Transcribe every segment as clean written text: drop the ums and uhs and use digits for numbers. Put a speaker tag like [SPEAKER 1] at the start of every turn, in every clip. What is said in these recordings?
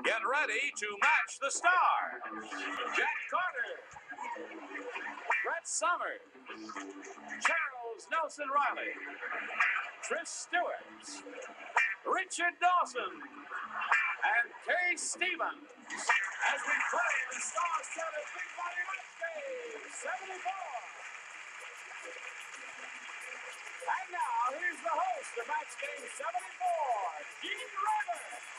[SPEAKER 1] Get ready to match the stars. Jack Carter, Brett Summers, Charles Nelson Reilly, Trish Stewart, Richard Dawson, and Kaye Stevens as we play the star-studded Big Body Match Game 74. And now, here's the host of Match Game 74, Gene Rivers.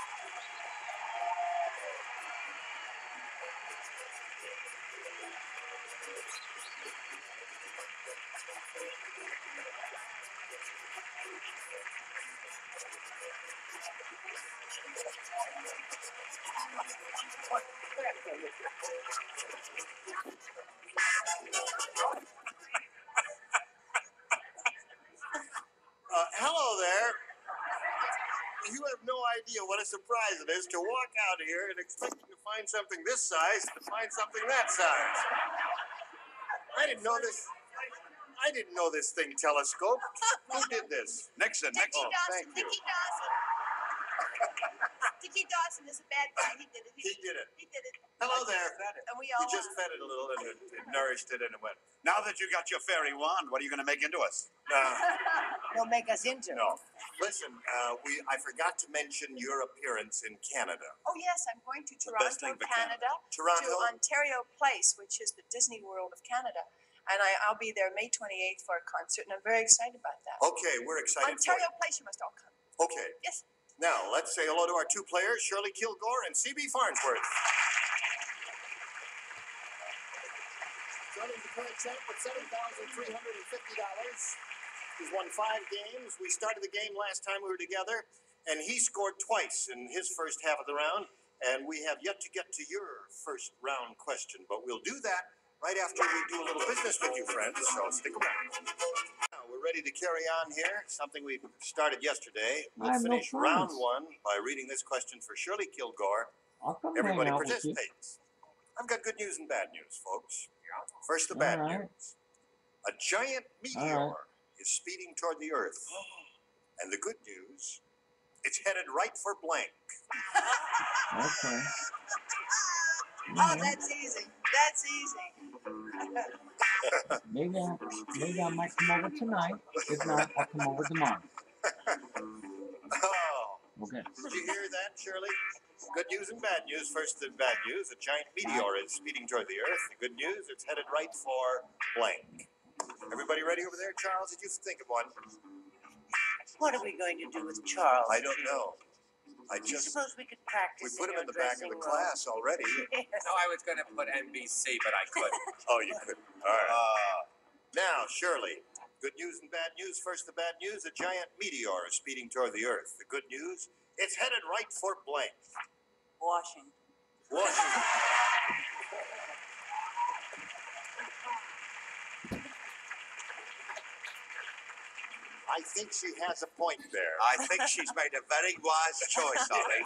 [SPEAKER 2] Hello there. You have no idea what a surprise it is to walk out here and expecting to find something this size to find something that size. I didn't know this thing telescoped. Who did this?
[SPEAKER 1] Nixon.
[SPEAKER 2] Thank you.
[SPEAKER 3] Dickie Dawson is a bad guy. He did it.
[SPEAKER 2] He did it.
[SPEAKER 3] He did it.
[SPEAKER 2] Hello there.
[SPEAKER 3] And we all
[SPEAKER 2] You just fed it a little and it nourished it and it went.
[SPEAKER 1] Now that you got your fairy wand, what are you going to make into us?
[SPEAKER 3] He'll make us into.
[SPEAKER 2] No. Listen, I forgot to mention your appearance in Canada.
[SPEAKER 3] Oh yes, I'm going to
[SPEAKER 1] best thing
[SPEAKER 3] Toronto,
[SPEAKER 1] for
[SPEAKER 3] Canada,
[SPEAKER 2] Toronto?
[SPEAKER 3] to Ontario Place, which is the Disney World of Canada, and I'll be there May 28th for a concert, and I'm very excited about that.
[SPEAKER 2] Okay, we're excited
[SPEAKER 3] Ontario
[SPEAKER 2] for
[SPEAKER 3] Place, you must all come.
[SPEAKER 2] you. Okay.
[SPEAKER 3] Yes.
[SPEAKER 2] Now, let's say hello to our two players, Shirley Kilgore and C.B. Farnsworth. Starting the current set with $7,350. He's won 5 games. We started the game last time we were together, and he scored twice in his first half of the round, and we have yet to get to your first round question, but we'll do that right after we do a little business with you, friends, so stick around. Now, we're ready to carry on here, something we started yesterday. We'll finish round 1 by reading this question for Shirley Kilgore. Everybody participates. I've got good news and bad news, folks. First, the bad news. A giant meteor is speeding toward the Earth. And the good news, it's headed right for blank.
[SPEAKER 4] Okay.
[SPEAKER 3] Oh, that's easy. That's easy.
[SPEAKER 4] Maybe I might come over tonight. If not, I'll come over tomorrow.
[SPEAKER 2] Oh.
[SPEAKER 4] Okay.
[SPEAKER 2] Did you hear that, Shirley? Good news and bad news. First, the bad news. A giant meteor is speeding toward the Earth. The good news, it's headed right for blank. Everybody ready over there? Charles, did you think of one?
[SPEAKER 5] What are we going to do with Charles?
[SPEAKER 2] I don't know.
[SPEAKER 5] I suppose we could practice.
[SPEAKER 2] We put him in the back of the class already.
[SPEAKER 6] No, I was going to put NBC, but I couldn't.
[SPEAKER 2] Oh, you couldn't. All right. Now, Shirley, good news and bad news. First, the bad news. A giant meteor is speeding toward the Earth. The good news, it's headed right for blank.
[SPEAKER 5] Washington.
[SPEAKER 2] I think she has a point there.
[SPEAKER 1] I think she's made a very wise choice, Ollie.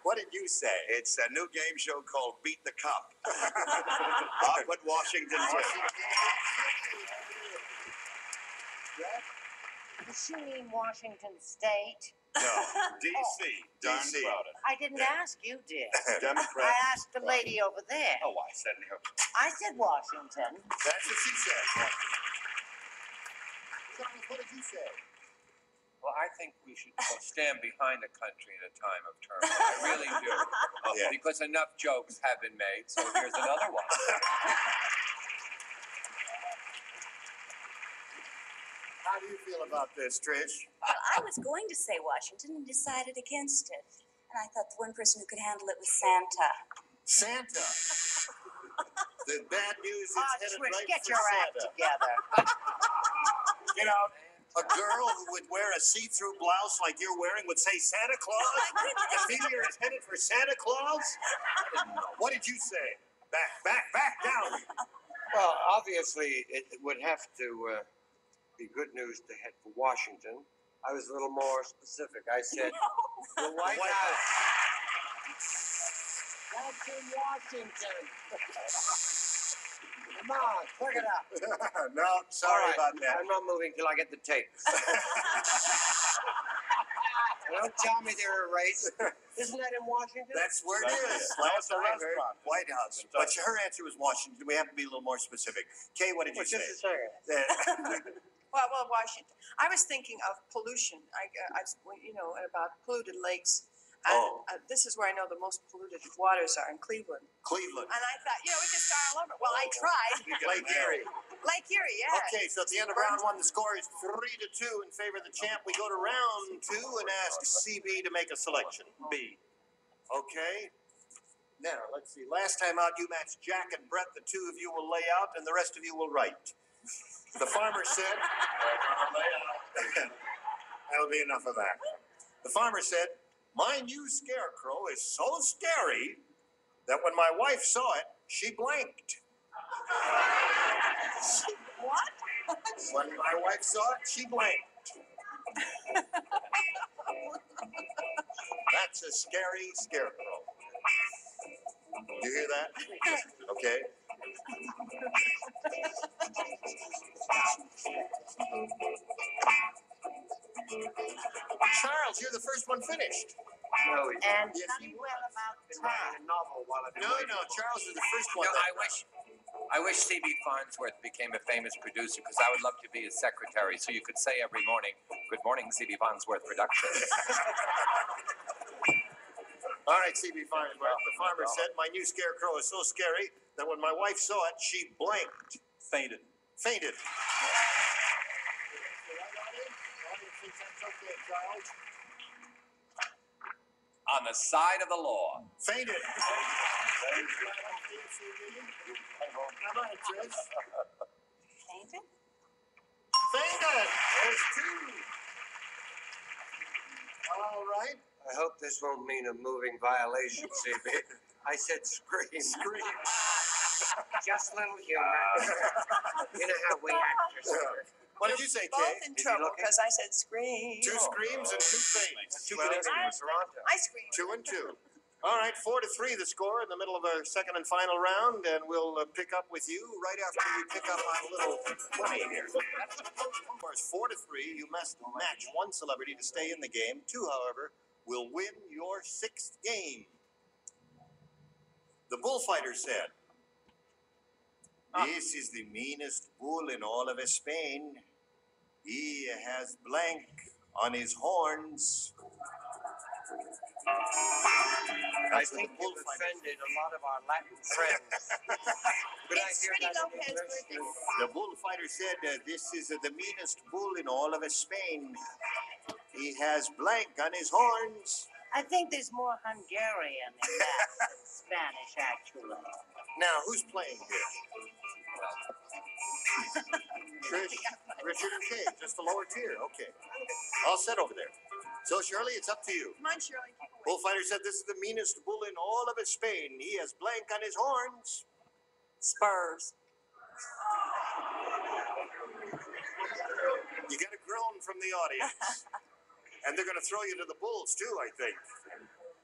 [SPEAKER 2] What did you say?
[SPEAKER 1] It's a new game show called Beat the Cup. I'll put Washington too.
[SPEAKER 5] Does she mean Washington State?
[SPEAKER 1] No, D.C. Darn
[SPEAKER 2] D.C.
[SPEAKER 1] crowded.
[SPEAKER 5] I didn't ask, you did.
[SPEAKER 1] Democrat.
[SPEAKER 5] I asked the lady over there.
[SPEAKER 1] Oh, I said no.
[SPEAKER 5] I said Washington.
[SPEAKER 2] That's what she said. Charles, what did you say?
[SPEAKER 6] Well, I think we should stand behind the country in a time of turmoil. I really do.
[SPEAKER 2] Yeah.
[SPEAKER 6] Because enough jokes have been made, so here's another one.
[SPEAKER 2] How do you feel about this, Trish?
[SPEAKER 7] Well, I was going to say Washington and decided against it. And I thought the one person who could handle it was Santa.
[SPEAKER 2] Santa. The bad news is headed
[SPEAKER 5] Trish,
[SPEAKER 2] right
[SPEAKER 5] get
[SPEAKER 2] for
[SPEAKER 5] your act
[SPEAKER 2] Santa.
[SPEAKER 5] together.
[SPEAKER 2] You know, a girl who would wear a see-through blouse like you're wearing would say Santa Claus? The meteor is headed for Santa Claus? What did you say? Back down.
[SPEAKER 8] Well, obviously, it would have to be good news to head for Washington. I was a little more specific. I said, the White House. That's in Washington. Come on, click it up.
[SPEAKER 2] No, sorry about that.
[SPEAKER 8] I'm not moving till I get the tape. And Don't tell me they're erased. Isn't that in Washington?
[SPEAKER 2] That's where it is. Last I heard, White House. But her answer was Washington. We have to be a little more specific. Kay, what did you say?
[SPEAKER 8] Just a second.
[SPEAKER 3] Well, Washington. I was thinking of pollution. About polluted lakes. And, this is where I know the most polluted waters are in Cleveland.
[SPEAKER 2] Cleveland.
[SPEAKER 3] And I thought, we could start all over. Well, I tried.
[SPEAKER 2] Lake Erie.
[SPEAKER 3] Lake Erie, yeah.
[SPEAKER 2] Okay, so at the end of round one, the score is 3-2 in favor of the champ. We go to round two and ask CB to make a selection.
[SPEAKER 6] B.
[SPEAKER 2] Okay. Now, let's see. Last time out, you matched Jack and Brett. The two of you will lay out, and the rest of you will write. The farmer said... That'll be enough of that. The farmer said, my new scarecrow is so scary that when my wife saw it, she blanked.
[SPEAKER 3] What?
[SPEAKER 2] When my wife saw it, she blanked. That's a scary scarecrow. You hear that? Okay. Charles, you're the first one finished.
[SPEAKER 8] No,
[SPEAKER 5] And
[SPEAKER 2] Yes,
[SPEAKER 5] tell me well about
[SPEAKER 8] been writing a novel while I've been waiting.
[SPEAKER 2] No, Charles is the first one.
[SPEAKER 6] No, I wish CB Farnsworth became a famous producer because I would love to be his secretary so you could say every morning, good morning, CB Farnsworth Productions.
[SPEAKER 2] All right, CB Farnsworth. The farmer said, my new scarecrow is so scary that when my wife saw it, she blanked.
[SPEAKER 6] Fainted.
[SPEAKER 2] Fainted.
[SPEAKER 6] On the side of the law.
[SPEAKER 2] Fainted. How about it, Trish?
[SPEAKER 7] Fainted?
[SPEAKER 2] Fainted. There's two. All right.
[SPEAKER 8] I hope this won't mean a moving violation, CB. I said scream.
[SPEAKER 2] Scream.
[SPEAKER 8] Just a little humor. You know how we actors are.
[SPEAKER 2] What did you say,
[SPEAKER 3] Both
[SPEAKER 2] Kay?
[SPEAKER 3] in trouble because I said scream.
[SPEAKER 2] Two screams and two faints.
[SPEAKER 8] Too bad in Toronto.
[SPEAKER 3] I screamed.
[SPEAKER 2] 2-2. All right, 4-3 the score in the middle of our second and final round, and we'll pick up with you right after we pick up on a little money here. Of course, 4-3, you must match one celebrity to stay in the game. Two, however, will win your sixth game. The bullfighter said, this is the meanest bull in all of Spain. He has blank on his horns.
[SPEAKER 8] I think you've offended a lot of our Latin friends. Could I
[SPEAKER 3] It's
[SPEAKER 8] hear
[SPEAKER 3] Freddie
[SPEAKER 8] that in
[SPEAKER 3] Lopez's
[SPEAKER 8] English?
[SPEAKER 3] birthday.
[SPEAKER 2] The bullfighter said, this is the meanest bull in all of Spain. He has blank on his horns.
[SPEAKER 5] I think there's more Hungarian in that than Spanish, actually.
[SPEAKER 2] Now, who's playing here? Trish, Richard, and Kaye, just the lower tier. Okay. All set over there. So, Shirley, it's up to you.
[SPEAKER 3] Come on, Shirley. Keep away.
[SPEAKER 2] Bullfighter said this is the meanest bull in all of Spain. He has blank on his horns.
[SPEAKER 7] Spurs.
[SPEAKER 2] You got a groan from the audience. And they're going to throw you to the bulls, too, I think.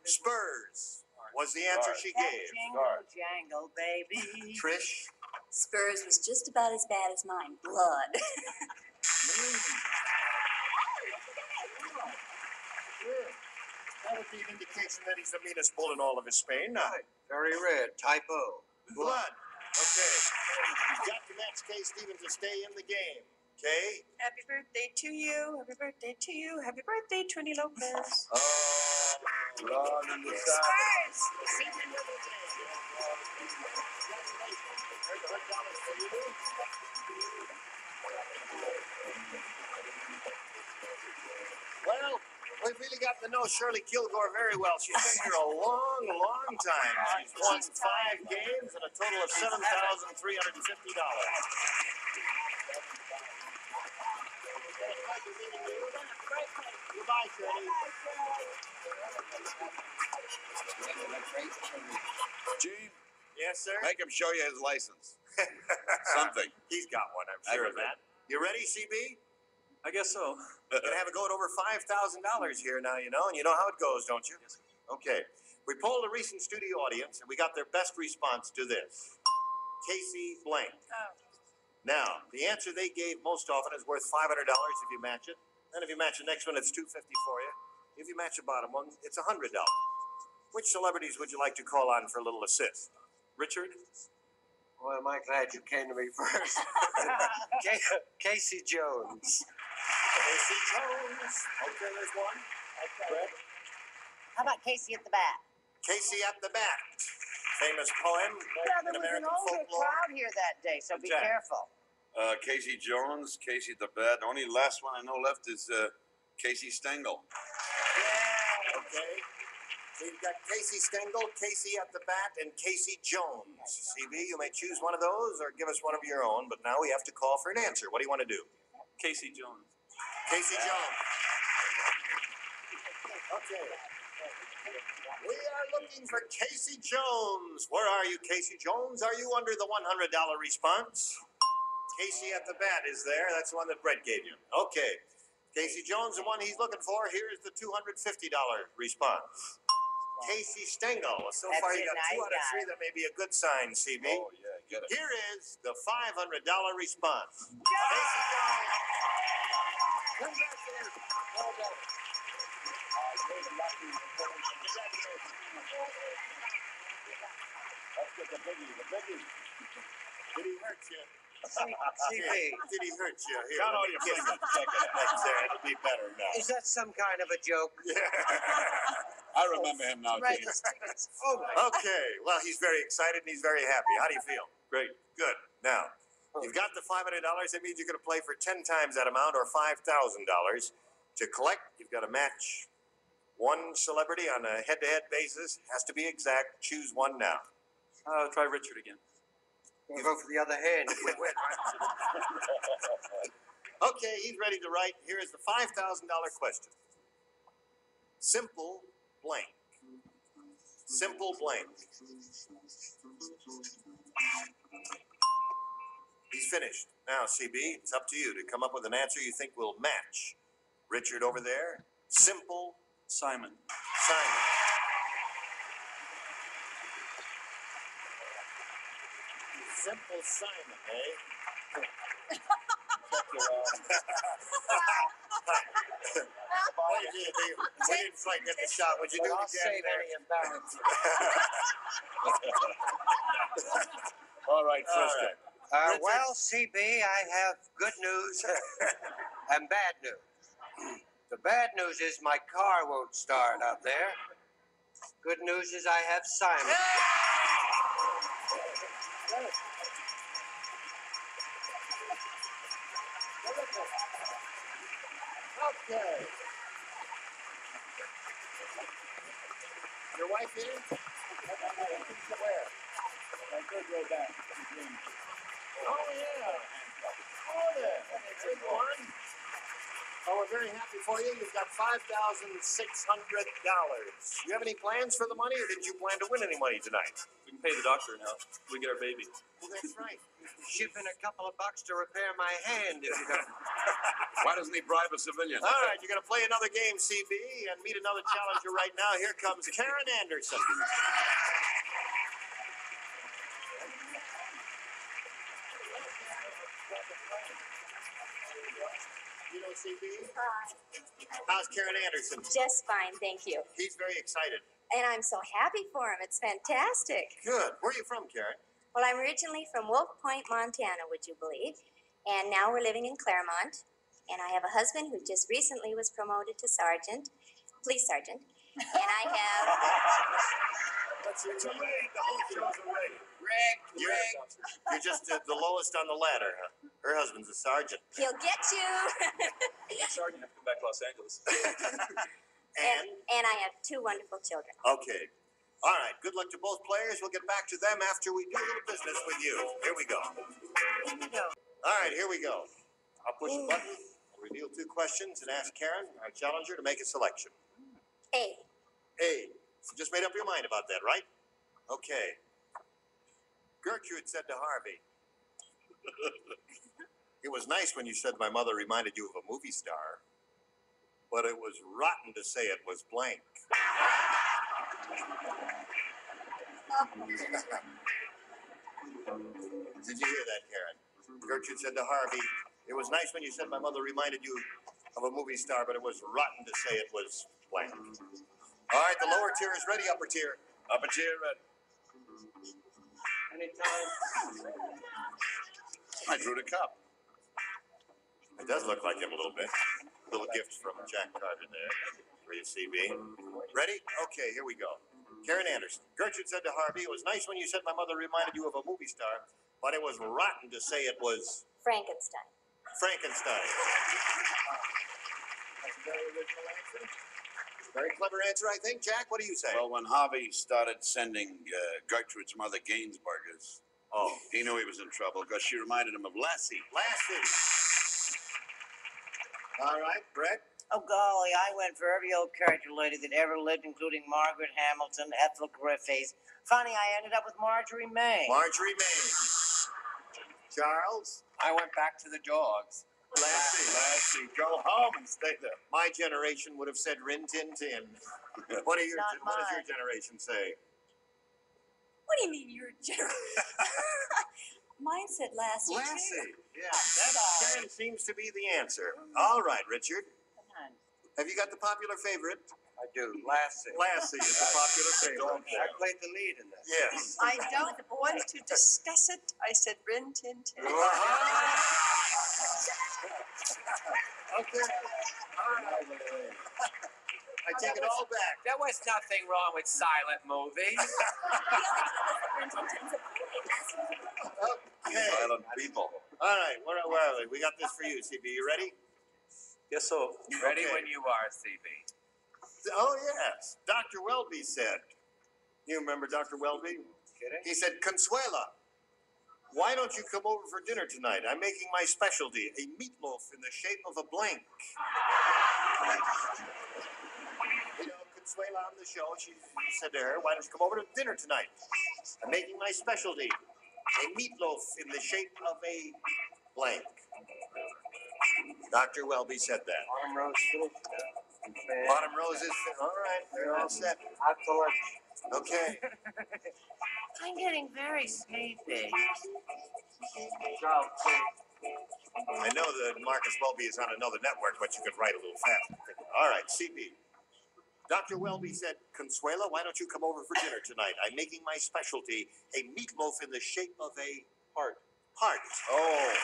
[SPEAKER 2] Spurs was the answer she
[SPEAKER 5] That
[SPEAKER 2] gave.
[SPEAKER 5] jingle jangle, baby.
[SPEAKER 2] Trish?
[SPEAKER 7] Spurs was just about as bad as mine. Blood.
[SPEAKER 2] That would be an indication that he's the meanest bull in all of Spain.
[SPEAKER 8] Very red. Typo.
[SPEAKER 2] Blood. Okay. You've got to match Kaye Stevens to stay in the game. Kay?
[SPEAKER 3] Happy birthday to you. Happy birthday to you. Happy birthday, Trini Lopez.
[SPEAKER 6] Lord on the side.
[SPEAKER 3] Spurs.
[SPEAKER 2] Well, we've really gotten to know Shirley Kilgore very well. She's been here a long, long time. She's won 5 games and a total of $7,350. Goodbye, Shirley.
[SPEAKER 9] Gene,
[SPEAKER 2] Yes, sir?
[SPEAKER 9] make him show you his license. Something.
[SPEAKER 2] He's got one, I'm sure of that. You ready, CB?
[SPEAKER 6] I guess so.
[SPEAKER 2] You can have it go at over $5,000 here now, and you know how it goes, don't you? Okay. We polled a recent studio audience, and we got their best response to this. Casey Blank.
[SPEAKER 3] Oh.
[SPEAKER 2] Now, the answer they gave most often is worth $500 if you match it. And if you match the next one, it's $250 for you. If you match the bottom one, it's $100. Which celebrities would you like to call on for a little assist? Richard?
[SPEAKER 8] Well, am I glad you came to me first? Casey Jones.
[SPEAKER 2] Casey Jones. Okay, there's one. Brett?
[SPEAKER 5] How about Casey at the bat?
[SPEAKER 2] Casey at the bat. Famous poem
[SPEAKER 5] Yeah,
[SPEAKER 2] in
[SPEAKER 5] there was an
[SPEAKER 2] American
[SPEAKER 5] older
[SPEAKER 2] folklore.
[SPEAKER 5] crowd here that day, so be
[SPEAKER 6] Jack.
[SPEAKER 5] careful.
[SPEAKER 9] Casey Jones, Casey the Bat. The only last one I know left is Casey Stengel.
[SPEAKER 2] Okay. We've got Casey Stengel, Casey at the bat, and Casey Jones. CB, you may choose one of those or give us one of your own, but now we have to call for an answer. What do you want to do?
[SPEAKER 6] Casey Jones.
[SPEAKER 2] Casey Jones. Okay. We are looking for Casey Jones. Where are you, Casey Jones? Are you under the $100 response? Casey at the bat is there. That's the one that Brett gave you. Okay. Casey Jones, the one he's looking for. Here's the $250 response. Casey Stengel. So
[SPEAKER 5] That's
[SPEAKER 2] far, you
[SPEAKER 5] a
[SPEAKER 2] got
[SPEAKER 5] nice
[SPEAKER 2] 2 out of 3.
[SPEAKER 5] guy.
[SPEAKER 2] That may be a good sign, CB.
[SPEAKER 9] Oh, yeah, get it.
[SPEAKER 2] Here is the $500 response. Casey Jones. Congratulations. Well done. Let's get the biggie, the biggie. Did he hurt you?
[SPEAKER 8] CB,
[SPEAKER 2] Did he hurt you? Here,
[SPEAKER 9] Count
[SPEAKER 2] let
[SPEAKER 9] all
[SPEAKER 2] me
[SPEAKER 9] your
[SPEAKER 2] kiss
[SPEAKER 9] fingers.
[SPEAKER 2] it. Thanks, there. It'll be better now.
[SPEAKER 8] is that some kind of a joke?
[SPEAKER 9] I remember him now,
[SPEAKER 3] Right.
[SPEAKER 9] Gene.
[SPEAKER 8] Oh, my.
[SPEAKER 2] Okay, well, he's very excited and he's very happy. How do you feel? Great. Good. Now, you've got the $500. That means you're going to play for 10 times that amount or $5,000. To collect, you've got to match one celebrity on a head-to-head basis. Has to be exact. Choose one now.
[SPEAKER 6] Try Richard again.
[SPEAKER 8] You vote for the other hand if we win, right?
[SPEAKER 2] Okay, he's ready to write. Here is the $5,000 question. Simple blank. Simple blank. He's finished. Now, CB, it's up to you to come up with an answer you think will match. Richard over there. Simple
[SPEAKER 6] Simon.
[SPEAKER 2] Simon. Simple Simon, eh? What did you do? We didn't quite get the shot. Would you do it
[SPEAKER 8] I'll
[SPEAKER 2] again
[SPEAKER 8] save
[SPEAKER 2] there?
[SPEAKER 8] any embarrassment.
[SPEAKER 9] All right, Trish.
[SPEAKER 2] right.
[SPEAKER 8] Well, CB, I have good news and bad news. The bad news is my car won't start up there. Good news is I have Simon.
[SPEAKER 2] Okay. Your wife here? Where?
[SPEAKER 4] I could go back.
[SPEAKER 2] Oh, yeah. Oh, there. Good one. Oh, we're very happy for you. You've got $5,600. You have any plans for the money, or did you plan to win any money tonight?
[SPEAKER 6] We can pay the doctor now. We get our baby.
[SPEAKER 2] Well, that's right.
[SPEAKER 8] Ship in a couple of bucks to repair my hand if you don't.
[SPEAKER 9] Why doesn't he bribe a civilian?
[SPEAKER 2] All right, you're going to play another game, CB, and meet another challenger right now. Here comes Karen Anderson. You know CB? How's Karen Anderson?
[SPEAKER 7] Just fine, thank you.
[SPEAKER 2] He's very excited.
[SPEAKER 7] And I'm so happy for him. It's fantastic.
[SPEAKER 2] Good. Where are you from, Karen?
[SPEAKER 7] Well, I'm originally from Wolf Point, Montana, would you believe? And now we're living in Claremont. And I have a husband who just recently was promoted to sergeant, police sergeant. And I have...
[SPEAKER 2] It's a raid. The whole show's a raid. You're just the lowest on the ladder, huh? Her husband's a sergeant.
[SPEAKER 7] He'll get you.
[SPEAKER 6] Sergeant, have to come back to Los Angeles.
[SPEAKER 7] and I have 2 wonderful children.
[SPEAKER 2] Okay. All right. Good luck to both players. We'll get back to them after we do a little business with you. Here we go. All right. Here we go. I'll push a button, reveal 2 questions, and ask Karen, our challenger, to make a selection.
[SPEAKER 7] A.
[SPEAKER 2] A. You just made up your mind about that, right? Okay. Gertrude said to Harvey, "It was nice when you said my mother reminded you of a movie star, but it was rotten to say it was blank." Did you hear that, Karen? Gertrude said to Harvey, "It was nice when you said my mother reminded you of a movie star, but it was rotten to say it was blank. All right, the lower tier is ready, upper tier.
[SPEAKER 9] Upper tier ready.
[SPEAKER 8] Anytime.
[SPEAKER 9] I drew the cup.
[SPEAKER 2] It does look like him a little bit. Little gift from Jack Carter there for you, CB. Ready? Okay, here we go. Karen Anderson. Gertrude said to Harvey, it was nice when you said my mother reminded you of a movie star, but it was rotten to say it was
[SPEAKER 7] Frankenstein.
[SPEAKER 2] Frankenstein. That's a very original answer. Very clever answer, I think. Jack, what do you say?
[SPEAKER 9] Well, when Harvey started sending Gertrude's mother Gainsburgers, he knew he was in trouble because she reminded him of Lassie.
[SPEAKER 2] Lassie. All right, Brett.
[SPEAKER 5] Oh, golly, I went for every old character lady that ever lived, including Margaret Hamilton, Ethel Griffiths. Funny, I ended up with Marjorie May.
[SPEAKER 2] Marjorie May. Charles.
[SPEAKER 6] I went back to the dogs.
[SPEAKER 2] Lassie, go home and stay there. My generation would have said Rin Tin Tin. What does your generation say?
[SPEAKER 7] What do you mean your generation? Mine said Lassie.
[SPEAKER 2] Lassie. Yeah, that seems to be the answer. All right, Richard. Have you got the popular favorite?
[SPEAKER 8] I do. Lassie.
[SPEAKER 2] Lassie is the popular favorite.
[SPEAKER 8] I played the lead in that.
[SPEAKER 2] Yes.
[SPEAKER 3] I don't want to discuss it. I said Rin Tin Tin.
[SPEAKER 2] Okay. All right. I take it all back.
[SPEAKER 6] There was nothing wrong with silent movies.
[SPEAKER 2] Okay.
[SPEAKER 9] Silent people.
[SPEAKER 2] All right. Where are we? We got this for you, CB. You ready?
[SPEAKER 9] Yes, so.
[SPEAKER 6] Ready
[SPEAKER 2] Okay.
[SPEAKER 6] when you are, CB.
[SPEAKER 2] Oh, yes. Dr. Welby said. You remember Dr. Welby?
[SPEAKER 8] Kidding?
[SPEAKER 2] He said, Consuela, why don't you come over for dinner tonight? I'm making my specialty, a meatloaf in the shape of a blank. You know, Consuela on the show, she said to her, why don't you come over to dinner tonight? I'm making my specialty, a meatloaf in the shape of a blank. Dr. Welby said that.
[SPEAKER 8] Autumn Rose finished.
[SPEAKER 2] Bottom Rose is, all right, they're all set.
[SPEAKER 8] Out to lunch.
[SPEAKER 2] Okay.
[SPEAKER 5] I'm getting very sleepy.
[SPEAKER 8] Charles,
[SPEAKER 2] I know that Marcus Welby is on another network, but you could write a little faster. All right, CB. Dr. Welby said, Consuela, why don't you come over for dinner tonight? I'm making my specialty, a meatloaf in the shape of a heart. Heart.
[SPEAKER 9] Oh.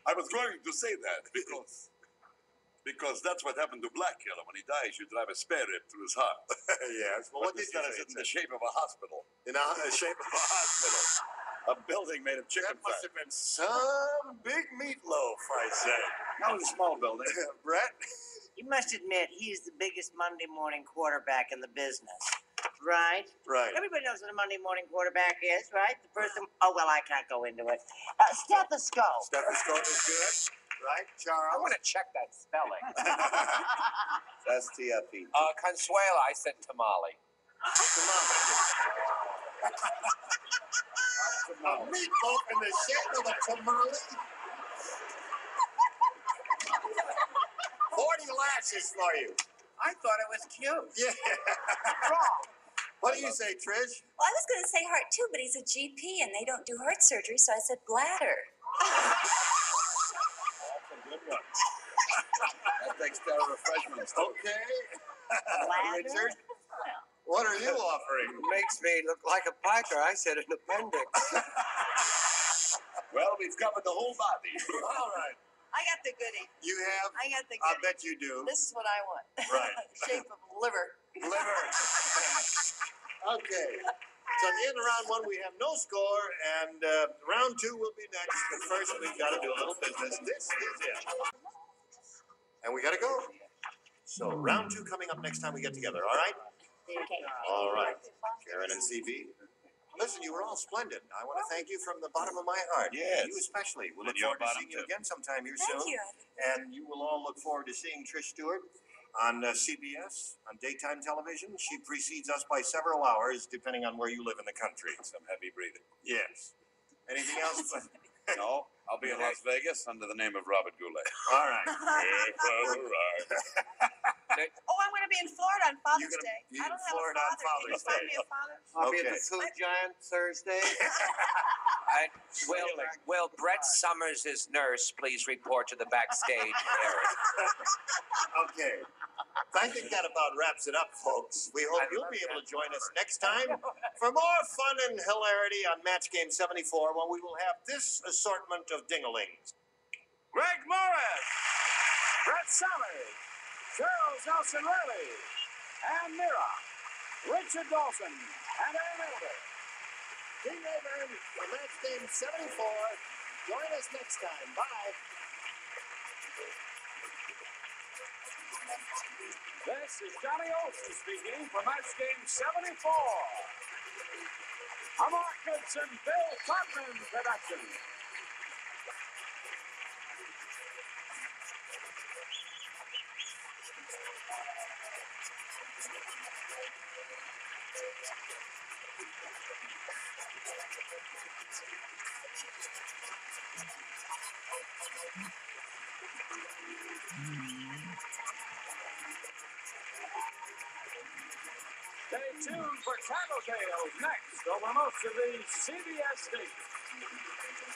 [SPEAKER 9] I was going to say that because that's what happened to Black Killer. When he dies, you drive a spare rib through his heart.
[SPEAKER 2] Yes. Well, what did you
[SPEAKER 9] That
[SPEAKER 2] say?
[SPEAKER 9] is in the shape of a hospital.
[SPEAKER 2] In the shape of a hospital.
[SPEAKER 9] A building made of chicken
[SPEAKER 2] That must
[SPEAKER 9] fat.
[SPEAKER 2] have been some big meatloaf, I say.
[SPEAKER 9] That was a small building.
[SPEAKER 2] Brett?
[SPEAKER 5] You must admit, he's the biggest Monday morning quarterback in the business. Right?
[SPEAKER 2] Right.
[SPEAKER 5] Everybody knows what a Monday morning quarterback is, right? The person, oh, well, I can't go into it. Stethoscope.
[SPEAKER 2] Stethoscope is good. Right,
[SPEAKER 6] I
[SPEAKER 2] Charles?
[SPEAKER 6] want to check that spelling.
[SPEAKER 9] That's TFE.
[SPEAKER 6] Consuela, I said tamale.
[SPEAKER 2] A meatloaf in the shape of a tamale? 40 lashes for you.
[SPEAKER 6] I thought it was cute.
[SPEAKER 2] Yeah. What do you say, Trish?
[SPEAKER 7] Well, I was going to say heart too, but he's a GP and they don't do heart surgery, so I said bladder.
[SPEAKER 2] That's a good one.
[SPEAKER 9] That takes care of refreshments.
[SPEAKER 2] Okay.
[SPEAKER 7] Bladder?
[SPEAKER 2] Richard, what are you offering?
[SPEAKER 8] makes me look like a piker. I said an appendix.
[SPEAKER 9] Well, we've covered the whole body.
[SPEAKER 2] All right.
[SPEAKER 3] I got the goodie.
[SPEAKER 2] You have?
[SPEAKER 3] I got the
[SPEAKER 2] I
[SPEAKER 3] goodie.
[SPEAKER 2] bet you do.
[SPEAKER 3] This is what I want.
[SPEAKER 2] Right.
[SPEAKER 3] Shape of liver.
[SPEAKER 2] Liver. Okay. So at the end of round one, we have no score, and round two will be next. But first, we've got to do a little business. This is it. And we got to go. So round two coming up next time we get together, all right?
[SPEAKER 7] Okay.
[SPEAKER 2] All right. Karen and CB. Listen, you were all splendid. I want to thank you from the bottom of my heart.
[SPEAKER 9] Yes.
[SPEAKER 2] You especially. We'll
[SPEAKER 9] And
[SPEAKER 2] look
[SPEAKER 9] your
[SPEAKER 2] forward to
[SPEAKER 9] bottom,
[SPEAKER 2] seeing you
[SPEAKER 9] too.
[SPEAKER 2] again sometime here
[SPEAKER 7] Thank
[SPEAKER 2] soon.
[SPEAKER 7] you.
[SPEAKER 2] And you will all look forward to seeing Trish Stewart on CBS, on daytime television. She precedes us by several hours, depending on where you live in the country.
[SPEAKER 9] Some heavy breathing.
[SPEAKER 2] Yes. Anything else?
[SPEAKER 9] No, I'll be in Las Vegas under the name of Robert Goulet.
[SPEAKER 2] All right.
[SPEAKER 3] Oh, I'm going to be be in Florida on Father's
[SPEAKER 2] You're gonna
[SPEAKER 3] Day.
[SPEAKER 2] be
[SPEAKER 3] I
[SPEAKER 2] in
[SPEAKER 3] don't have
[SPEAKER 2] Florida
[SPEAKER 3] a
[SPEAKER 2] on
[SPEAKER 3] father. Can you
[SPEAKER 2] Father's
[SPEAKER 3] find
[SPEAKER 2] Day.
[SPEAKER 3] me a father?
[SPEAKER 8] I'll be at
[SPEAKER 2] Okay.
[SPEAKER 8] the Food Giant Thursday.
[SPEAKER 6] Will Brett Summers' nurse please report to the backstage area?
[SPEAKER 2] Okay. I think that about wraps it up, folks. We hope you'll be able to join us next time for more fun and hilarity on Match Game 74, when we will have this assortment of dinglings.
[SPEAKER 1] Greg Morris, Brett Summers, Charles Nelson Reilly, and Mira, Richard Dawson, and Ann Elder.
[SPEAKER 2] King Rayburn for Match Game 74. Join us next time. Bye.
[SPEAKER 1] This is Johnny Olson speaking for Match Game 74. A Mark Goodson, Bill Todman production. Stay tuned for Tattletales next over most of these CBS stations.